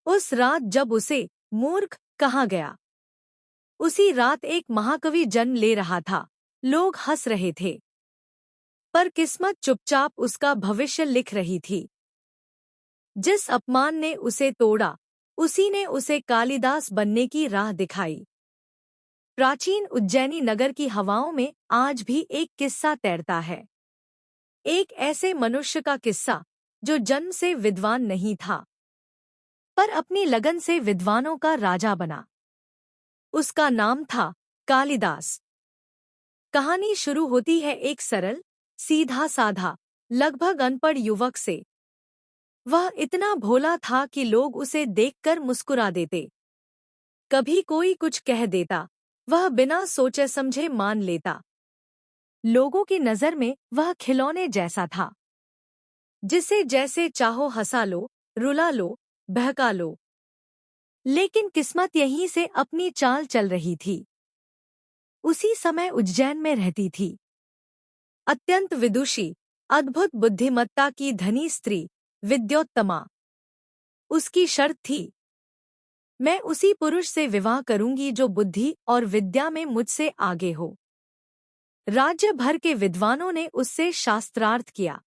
उस रात जब उसे मूर्ख कहा गया, उसी रात एक महाकवि जन्म ले रहा था। लोग हंस रहे थे, पर किस्मत चुपचाप उसका भविष्य लिख रही थी। जिस अपमान ने उसे तोड़ा, उसी ने उसे कालिदास बनने की राह दिखाई। प्राचीन उज्जैनी नगर की हवाओं में आज भी एक किस्सा तैरता है। एक ऐसे मनुष्य का किस्सा जो जन्म से विद्वान नहीं था, पर अपनी लगन से विद्वानों का राजा बना। उसका नाम था कालिदास। कहानी शुरू होती है एक सरल, सीधा साधा, लगभग अनपढ़ युवक से। वह इतना भोला था कि लोग उसे देखकर मुस्कुरा देते। कभी कोई कुछ कह देता, वह बिना सोचे समझे मान लेता। लोगों की नज़र में वह खिलौने जैसा था, जिसे जैसे चाहो हंसा लो, रुला लो, बहका लो। लेकिन किस्मत यहीं से अपनी चाल चल रही थी। उसी समय उज्जैन में रहती थी अत्यंत विदुषी, अद्भुत बुद्धिमत्ता की धनी स्त्री विद्योत्तमा। उसकी शर्त थी, मैं उसी पुरुष से विवाह करूंगी जो बुद्धि और विद्या में मुझसे आगे हो। राज्य भर के विद्वानों ने उससे शास्त्रार्थ किया,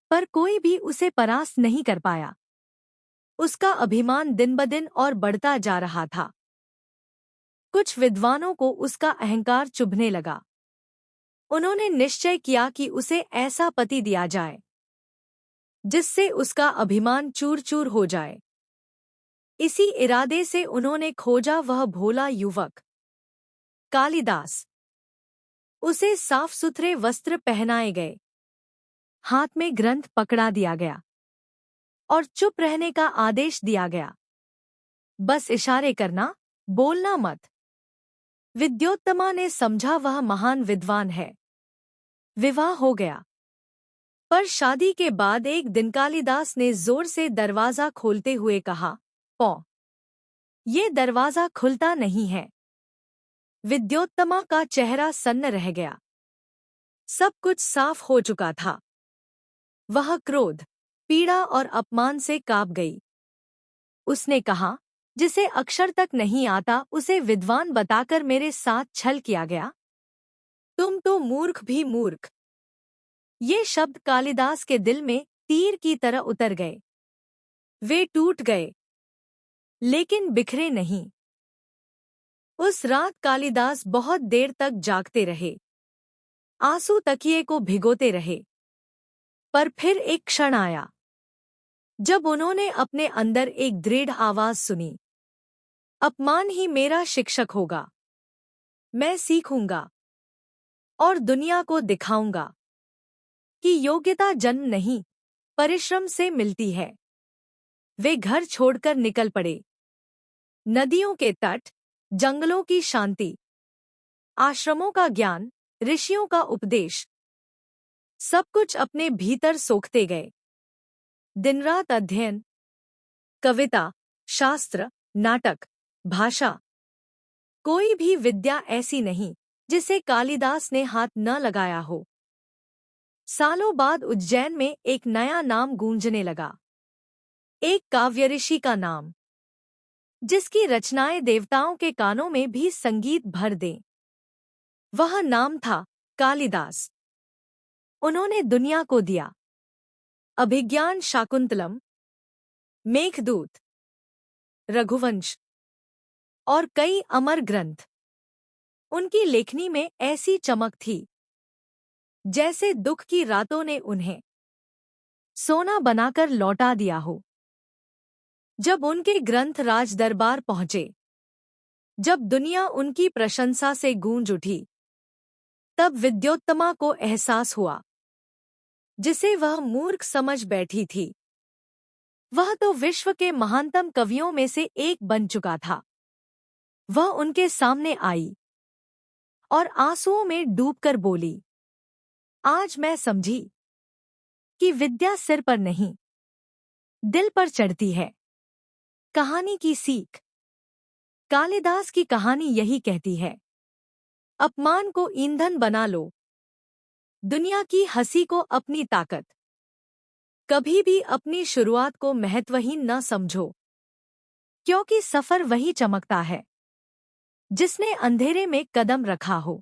पर कोई भी उसे परास्त नहीं कर पाया। उसका अभिमान दिन-ब-दिन और बढ़ता जा रहा था। कुछ विद्वानों को उसका अहंकार चुभने लगा। उन्होंने निश्चय किया कि उसे ऐसा पति दिया जाए जिससे उसका अभिमान चूर-चूर हो जाए। इसी इरादे से उन्होंने खोजा वह भोला युवक कालिदास। उसे साफ-सुथरे वस्त्र पहनाए गए, हाथ में ग्रंथ पकड़ा दिया गया और चुप रहने का आदेश दिया गया। बस इशारे करना, बोलना मत। विद्योत्तमा ने समझा वह महान विद्वान है। विवाह हो गया। पर शादी के बाद एक दिन कालिदास ने जोर से दरवाजा खोलते हुए कहा, पौ। ये दरवाजा खुलता नहीं है। विद्योत्तमा का चेहरा सन्न रह गया। सब कुछ साफ हो चुका था। वह क्रोध, पीड़ा और अपमान से कांप गई। उसने कहा, जिसे अक्षर तक नहीं आता उसे विद्वान बताकर मेरे साथ छल किया गया। तुम तो मूर्ख भी मूर्ख। ये शब्द कालिदास के दिल में तीर की तरह उतर गए। वे टूट गए, लेकिन बिखरे नहीं। उस रात कालिदास बहुत देर तक जागते रहे, आंसू तकिए को भिगोते रहे। पर फिर एक क्षण आया जब उन्होंने अपने अंदर एक दृढ़ आवाज सुनी, अपमान ही मेरा शिक्षक होगा। मैं सीखूंगा और दुनिया को दिखाऊंगा कि योग्यता जन्म नहीं, परिश्रम से मिलती है। वे घर छोड़कर निकल पड़े। नदियों के तट, जंगलों की शांति, आश्रमों का ज्ञान, ऋषियों का उपदेश, सब कुछ अपने भीतर सोखते गए। दिन-रात अध्ययन, कविता, शास्त्र, नाटक, भाषा, कोई भी विद्या ऐसी नहीं जिसे कालिदास ने हाथ न लगाया हो। सालों बाद उज्जैन में एक नया नाम गूंजने लगा। एक काव्य ऋषि का नाम, जिसकी रचनाएं देवताओं के कानों में भी संगीत भर दें। वह नाम था कालिदास। उन्होंने दुनिया को दिया अभिज्ञान शाकुंतलम, मेघदूत, रघुवंश और कई अमर ग्रंथ। उनकी लेखनी में ऐसी चमक थी जैसे दुख की रातों ने उन्हें सोना बनाकर लौटा दिया हो। जब उनके ग्रंथ राज दरबार पहुंचे, जब दुनिया उनकी प्रशंसा से गूंज उठी, तब विद्योत्तमा को एहसास हुआ, जिसे वह मूर्ख समझ बैठी थी, वह तो विश्व के महानतम कवियों में से एक बन चुका था। वह उनके सामने आई और आंसुओं में डूबकर बोली, आज मैं समझी कि विद्या सिर पर नहीं, दिल पर चढ़ती है। कहानी की सीख। कालिदास की कहानी यही कहती है, अपमान को ईंधन बना लो, दुनिया की हंसी को अपनी ताकत। कभी भी अपनी शुरुआत को महत्वहीन न समझो। क्योंकि सफर वही चमकता है जिसने अंधेरे में कदम रखा हो।